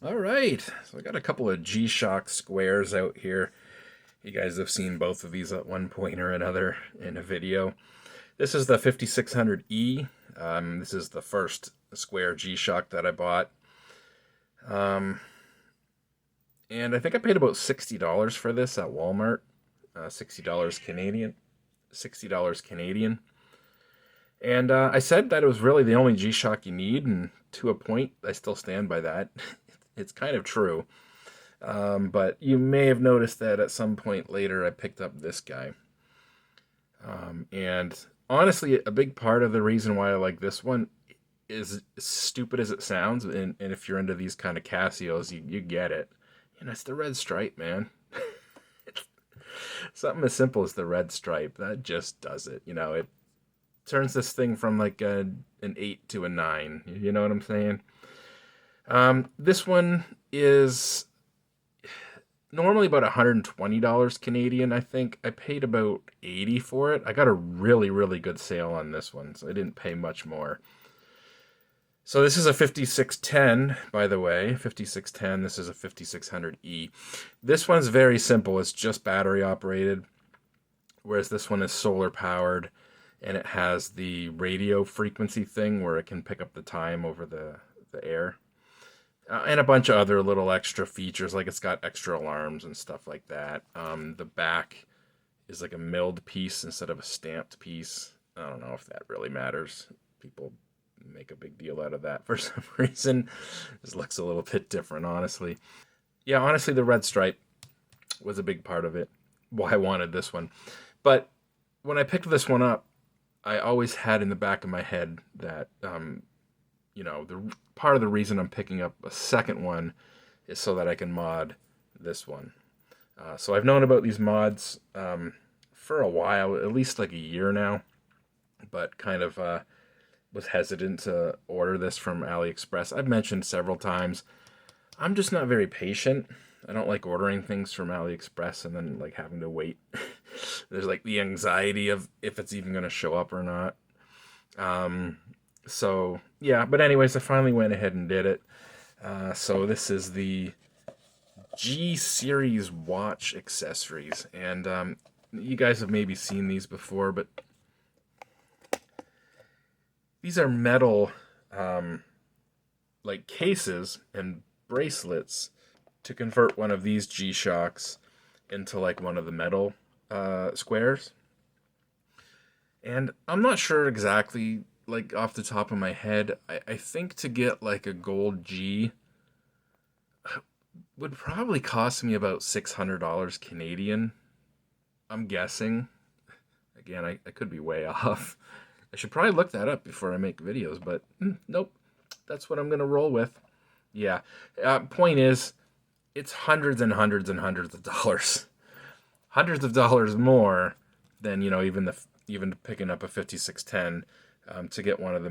All right, so I got a couple of G-Shock squares out here. You guys have seen both of these at one point or another in a video. This is the 5600E. This is the first square G-Shock that I bought. Um, and I think I paid about $60 for this at Walmart. $60 Canadian. $60 Canadian. And I said that it was really the only G-Shock you need, and to a point, I still stand by that. It's kind of true. But you may have noticed that at some point later I picked up this guy. And honestly, a big part of the reason why I like this one is as stupid as it sounds. And if you're into these kind of Casios, you get it. And it's the red stripe, man. Something as simple as the red stripe, that just does it. It turns this thing from like an 8 to a 9. You know what I'm saying? This one is normally about $120 Canadian, I think. I paid about 80 for it. I got a really, really good sale on this one, so I didn't pay much more. So this is a 5610, by the way. 5610, this is a 5600E. This one's very simple. It's just battery operated, whereas this one is solar powered, and it has the radio frequency thing where it can pick up the time over the air. And a bunch of other little extra features, like it's got extra alarms and stuff like that. The back is like a milled piece instead of a stamped piece. I don't know if that really matters. People make a big deal out of that for some reason. This looks a little bit different, honestly. Yeah, honestly, the red stripe was a big part of it, why I wanted this one. But when I picked this one up, I always had in the back of my head that the part of the reason I'm picking up a second one is so that I can mod this one. So I've known about these mods for a while, at least like a year now, but kind of was hesitant to order this from AliExpress. I've mentioned several times, I'm just not very patient. I don't like ordering things from AliExpress and then like having to wait. There's like the anxiety of if it's even going to show up or not. So yeah, but anyways, I finally went ahead and did it. So this is the G Series watch accessories, and you guys have maybe seen these before, but these are metal, like cases and bracelets to convert one of these G-Shocks into like one of the metal squares. And I'm not sure exactly, like off the top of my head. I think to get like a gold G would probably cost me about $600 Canadian. I'm guessing. Again, I could be way off. I should probably look that up before I make videos, but nope. That's what I'm going to roll with. Yeah. Point is, it's hundreds and hundreds and hundreds of dollars. Hundreds of dollars more than, even picking up a 5610 to get one of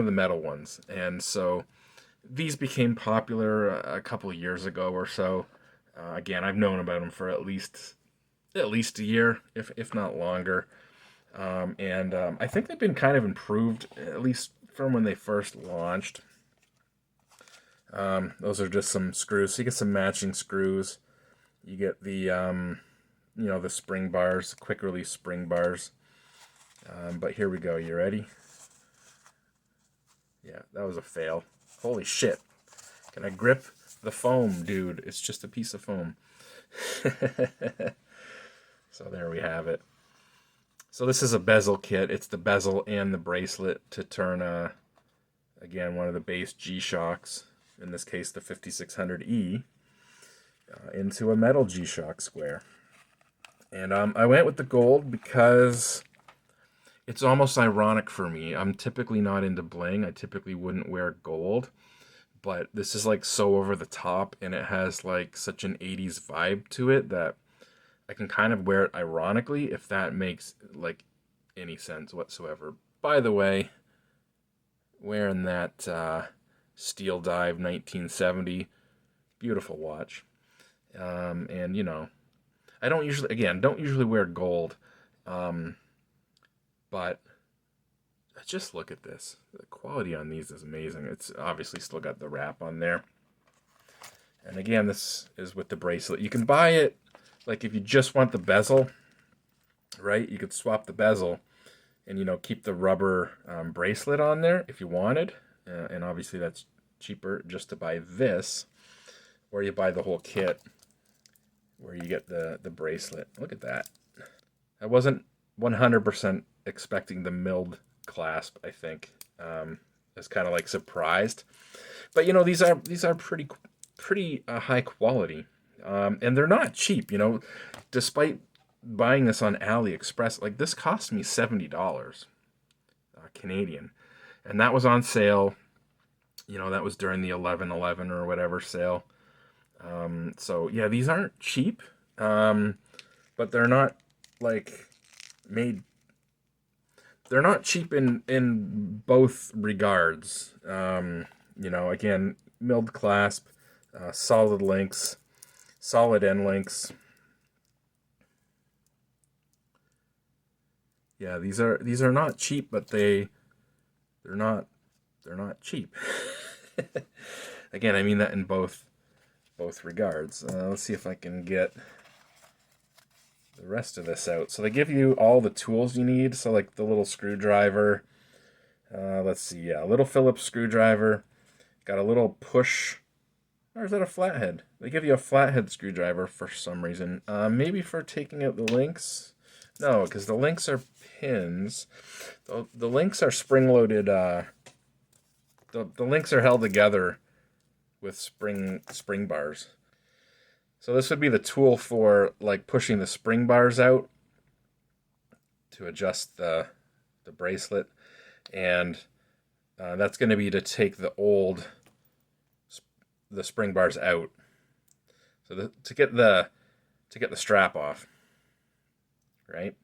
the metal ones. And so these became popular a couple of years ago or so. Again, I've known about them for at least a year, if not longer. And I think they've been kind of improved, at least from when they first launched. Those are just some screws. So you get some matching screws. You get the spring bars, quick release spring bars. But here we go. You ready? Yeah, that was a fail. Holy shit. Can I grip the foam, dude? It's just a piece of foam. So there we have it. So this is a bezel kit. It's the bezel and the bracelet to turn, again, one of the base G-Shocks, in this case the 5600E, into a metal G-Shock square. And I went with the gold because it's almost ironic for me. I'm typically not into bling. I typically wouldn't wear gold. But this is like so over the top, and it has like such an 80s vibe to it that I can kind of wear it ironically, if that makes like any sense whatsoever. By the way, wearing that Steel Dive 1970, beautiful watch. And I don't usually wear gold, but just look at this. The quality on these is amazing. It's obviously still got the wrap on there. And again, this is with the bracelet. You can buy it, like if you just want the bezel, right? You could swap the bezel and, you know, keep the rubber bracelet on there if you wanted. And obviously that's cheaper just to buy this, or you buy the whole kit where you get the bracelet. Look at that. I wasn't 100% expecting the milled clasp, I think. I was kind of like surprised. But you know, these are pretty high quality. And they're not cheap, you know, despite buying this on AliExpress. Like this cost me $70 Canadian. And that was on sale. You know, that was during the 11/11 or whatever sale. So yeah, these aren't cheap, but they're not like made. They're not cheap in both regards. You know, again, milled clasp, solid links, solid end links. Yeah, these are not cheap, but they're not cheap. Again, I mean that in both regards. Let's see if I can get the rest of this out. So they give you all the tools you need. So like the little screwdriver. Let's see, yeah, a little Phillips screwdriver. Got a little push. Or is that a flathead? They give you a flathead screwdriver for some reason. Maybe for taking out the links. No, because the links are pins. The links are spring-loaded. The links are held together with spring bars. So this would be the tool for like pushing the spring bars out to adjust the bracelet, and that's going to be to take the spring bars out. So to get the strap off, right?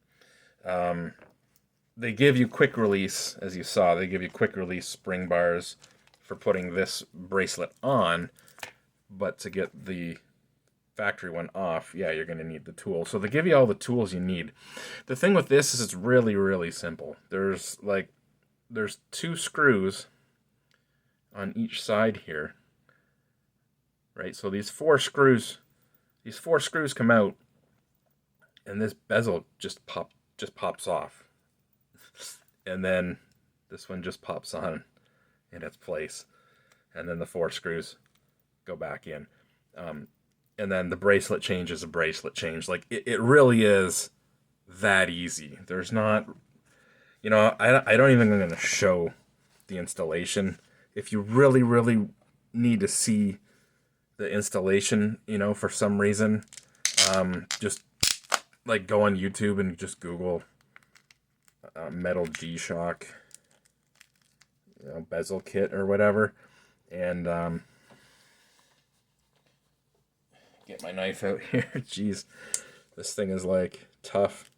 They give you quick release, as you saw. They give you quick release spring bars for putting this bracelet on, but to get the factory one off, yeah, you're going to need the tool. So they give you all the tools you need. The thing with this is it's really, really simple. There's 2 screws on each side here, right? So these four screws come out, and this bezel just pops off, and then this one just pops on in its place, and then the 4 screws go back in. And then the bracelet change is a bracelet change. Like, it really is that easy. There's not, you know, I don't even going to show the installation. If you really, really need to see the installation, you know, for some reason, just like go on YouTube and just Google metal G-Shock, you know, bezel kit or whatever, and get my knife out here. Jeez, this thing is like tough.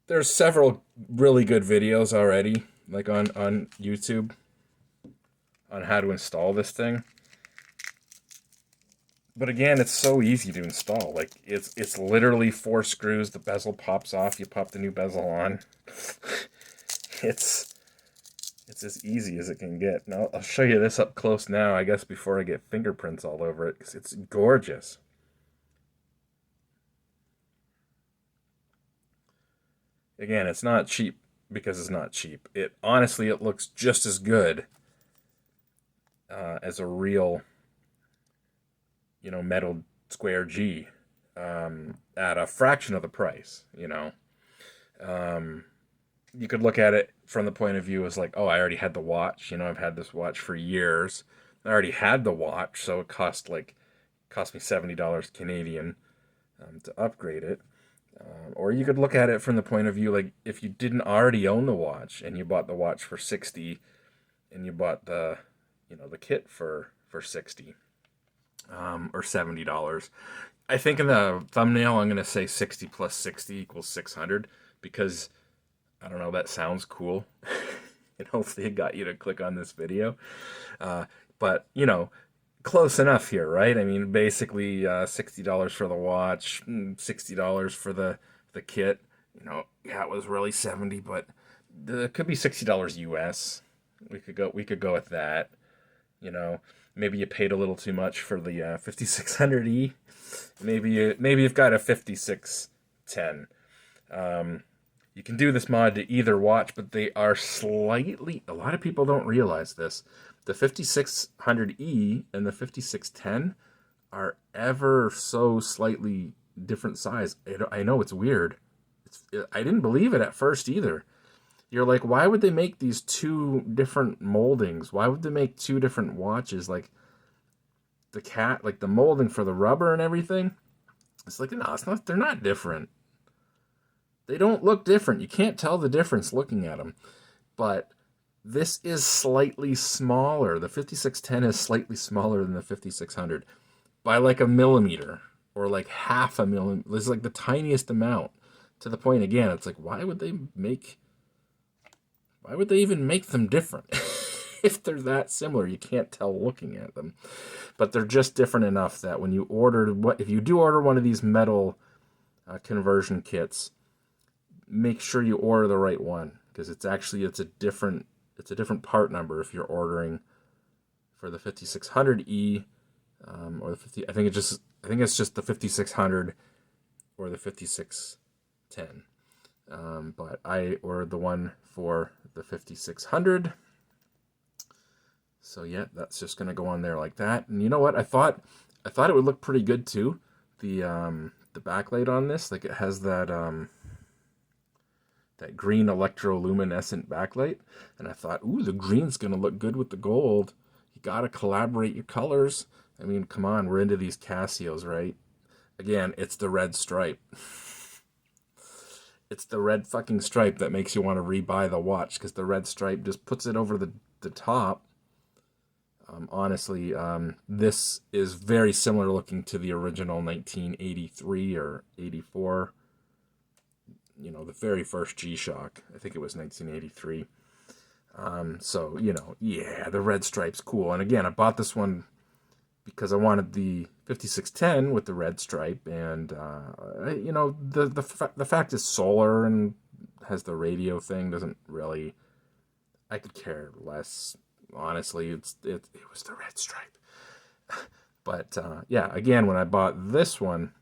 There's several really good videos already, like on YouTube, on how to install this thing. But again, it's so easy to install. Like it's literally 4 screws. The bezel pops off. You pop the new bezel on. It's as easy as it can get. Now I'll show you this up close now, I guess, before I get fingerprints all over it, because it's gorgeous. Again, it's not cheap because it's not cheap. It honestly, it looks just as good as a real, you know, metal square G, at a fraction of the price. You know, you could look at it from the point of view as like, oh, I already had the watch. You know, I've had this watch for years. I already had the watch, so it cost me $70 Canadian to upgrade it. Or you could look at it from the point of view like if you didn't already own the watch and you bought the watch for 60, and you bought the kit for 60, or $70. I think in the thumbnail I'm gonna say 60 plus 60 equals 600, because I don't know, that sounds cool. And hopefully it got you to click on this video. But you know, close enough here, right? I mean, basically $60 for the watch, $60 for the kit. You know, yeah, it was really 70, but it could be $60 US. We could go with that. You know, maybe you paid a little too much for the 5600E. Maybe you've got a 5610. You can do this mod to either watch, but they are slightly. A lot of people don't realize this. The 5600E and the 5610 are ever so slightly different size. I know it's weird. I didn't believe it at first either. You're like, why would they make these two different moldings? Why would they make two different watches? Like like the molding for the rubber and everything. It's like, no, it's not. They're not different. They don't look different. You can't tell the difference looking at them. But this is slightly smaller. The 5610 is slightly smaller than the 5600 by like a millimeter or like half a millimeter. It's like the tiniest amount. To the point again, it's like, why would they even make them different? If they're that similar, you can't tell looking at them. But they're just different enough that when you if you do order one of these metal conversion kits, make sure you order the right one, because it's a different part number if you're ordering for the 5600E or the 50. I think it's just the 5600 or the 5610. But I ordered the one for the 5600. So yeah, that's just gonna go on there like that. And you know what? I thought it would look pretty good too. The backlight on this, like it has that that green electroluminescent backlight, and I thought, ooh, the green's gonna look good with the gold. You gotta collaborate your colors. I mean, come on, we're into these Casios, right? Again, it's the red stripe. It's the red fucking stripe that makes you want to rebuy the watch, because the red stripe just puts it over the top. Honestly, this is very similar looking to the original 1983 or 84. You know, the very first G-Shock. I think it was 1983. So, you know, yeah, the red stripe's cool. And again, I bought this one because I wanted the 5610 with the red stripe. And, you know, the fact is solar and has the radio thing doesn't really... I could care less. Honestly, it was the red stripe. But, yeah, again, when I bought this one,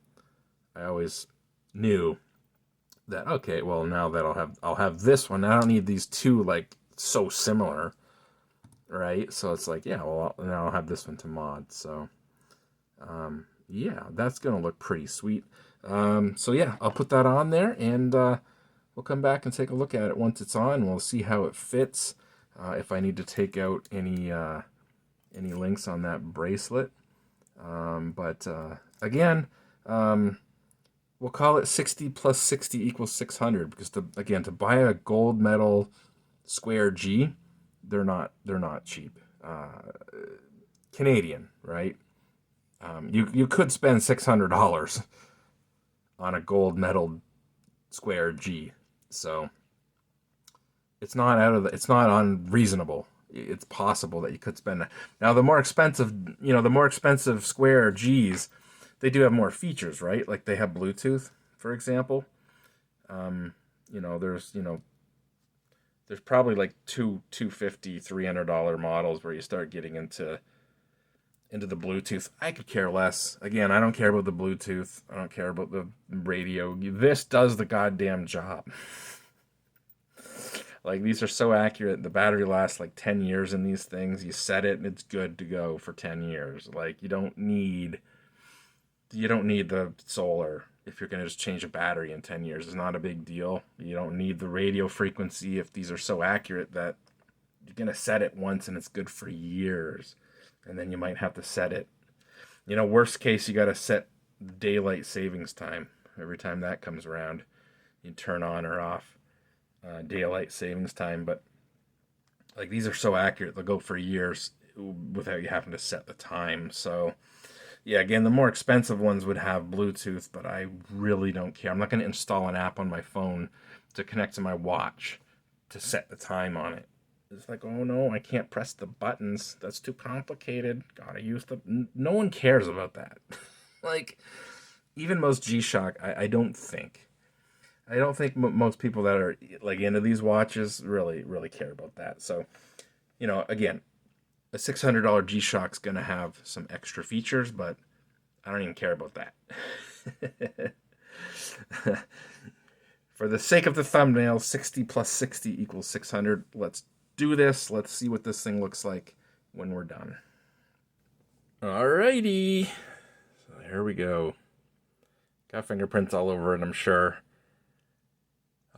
I always knew that, okay, well, now that I'll have this one. I don't need these two like so similar, right? So it's like, yeah, well, now I'll have this one to mod. So yeah, that's gonna look pretty sweet. So yeah, I'll put that on there, and we'll come back and take a look at it once it's on. We'll see how it fits, if I need to take out any links on that bracelet. But again, we'll call it 60 plus 60 equals 600, because to buy a gold medal square G, they're not cheap. Canadian, right? You could spend $600 on a gold medal square G, so it's not unreasonable. It's possible that you could spend that. Now, the more expensive square Gs, they do have more features, right? Like they have Bluetooth, for example. There's probably like $250, $300 models where you start getting into the Bluetooth. I could care less. Again, I don't care about the Bluetooth. I don't care about the radio. This does the goddamn job. Like, these are so accurate. The battery lasts like 10 years in these things. You set it and it's good to go for 10 years. Like, you don't need the solar if you're going to just change a battery in 10 years. It's not a big deal. You don't need the radio frequency if these are so accurate that you're going to set it once and it's good for years. And then you might have to set it. Worst case, you got to set daylight savings time. Every time that comes around, you turn on or off daylight savings time. But like, these are so accurate, they'll go for years without you having to set the time. So yeah, again, the more expensive ones would have Bluetooth, but I really don't care. I'm not going to install an app on my phone to connect to my watch to set the time on it. It's like, oh no, I can't press the buttons. That's too complicated. Gotta use no one cares about that. Like, even most G-Shock, I don't think most people that are like into these watches really, really care about that. So, again, a $600 G-Shock's going to have some extra features, but I don't even care about that. For the sake of the thumbnail, 60 plus 60 equals 600. Let's do this. Let's see what this thing looks like when we're done. Alrighty. So here we go. Got fingerprints all over it, I'm sure.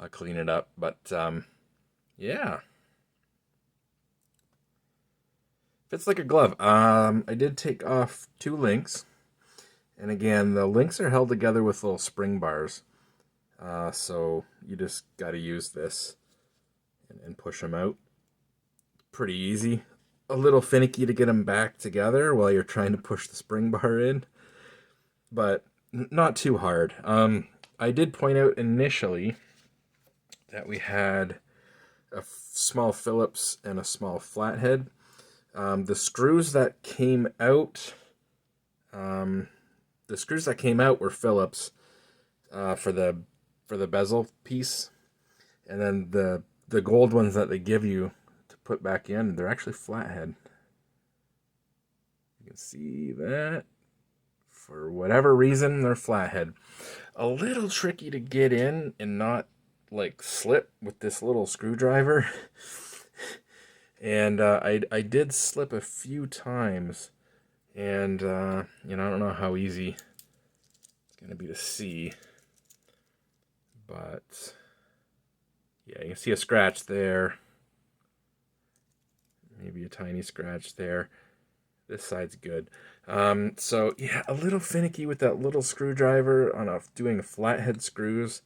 I'll clean it up, but yeah. Fits like a glove. I did take off 2 links. And again, the links are held together with little spring bars. So you just got to use this and push them out. Pretty easy. A little finicky to get them back together while you're trying to push the spring bar in. But not too hard. I did point out initially that we had a small Phillips and a small flathead. The screws that came out, were Phillips for the bezel piece, and then the gold ones that they give you to put back in, they're actually flathead. You can see that. For whatever reason, they're flathead. A little tricky to get in and not like slip with this little screwdriver. And I did slip a few times, and I don't know how easy it's gonna be to see, but yeah, you can see a scratch there, maybe a tiny scratch there. This side's good. So yeah, a little finicky with that little screwdriver on doing flathead screws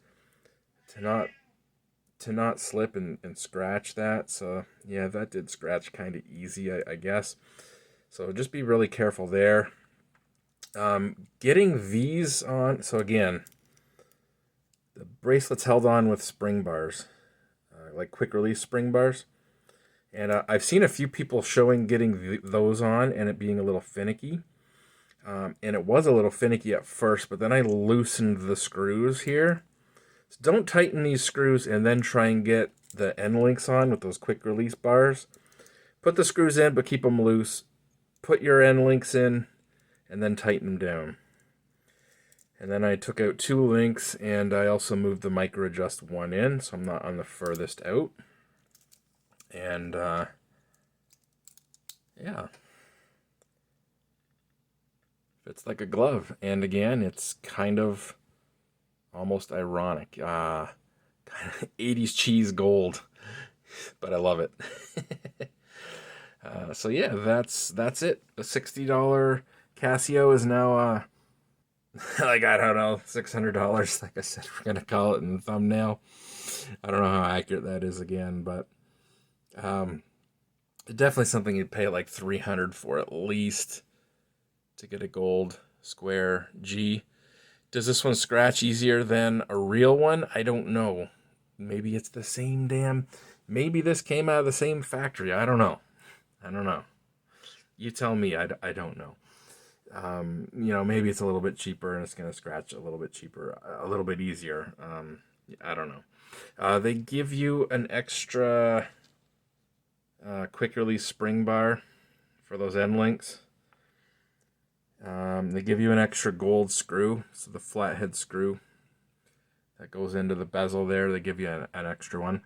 to not slip and scratch that. So yeah, that did scratch kind of easy, I guess. So just be really careful there. Getting these on, so again, the bracelet's held on with spring bars, like quick release spring bars. And I've seen a few people showing getting those on and it being a little finicky. And it was a little finicky at first, but then I loosened the screws here. So don't tighten these screws and then try and get the end links on with those quick release bars. Put the screws in, but keep them loose. Put your end links in, and then tighten them down. And then I took out 2 links, and I also moved the micro adjust one in, so I'm not on the furthest out. And yeah, fits like a glove. And again, it's kind of almost ironic, kind of 80s cheese gold, but I love it. So yeah, that's it. The $60 Casio is now like, I don't know, $600. Like I said, we're gonna call it in the thumbnail. I don't know how accurate that is again, but definitely something you'd pay like $300 for at least to get a gold square G. Does this one scratch easier than a real one? I don't know. Maybe it's the same damn. Maybe this came out of the same factory. I don't know. You tell me. I don't know. Maybe it's a little bit cheaper and it's going to scratch a little bit cheaper, a little bit easier. I don't know. They give you an extra quick release spring bar for those end links. They give you an extra gold screw, so the flathead screw that goes into the bezel there. They give you an extra one.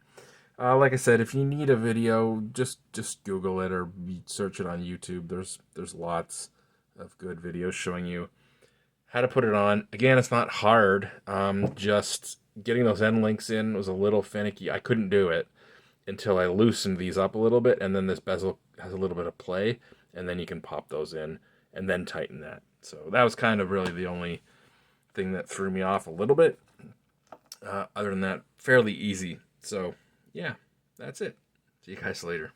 Like I said, if you need a video, just Google it or search it on YouTube. There's lots of good videos showing you how to put it on. Again, it's not hard. Just getting those end links in was a little finicky. I couldn't do it until I loosened these up a little bit, and then this bezel has a little bit of play, and then you can pop those in and then tighten that. So that was kind of really the only thing that threw me off a little bit. Other than that, fairly easy. So yeah, that's it. See you guys later.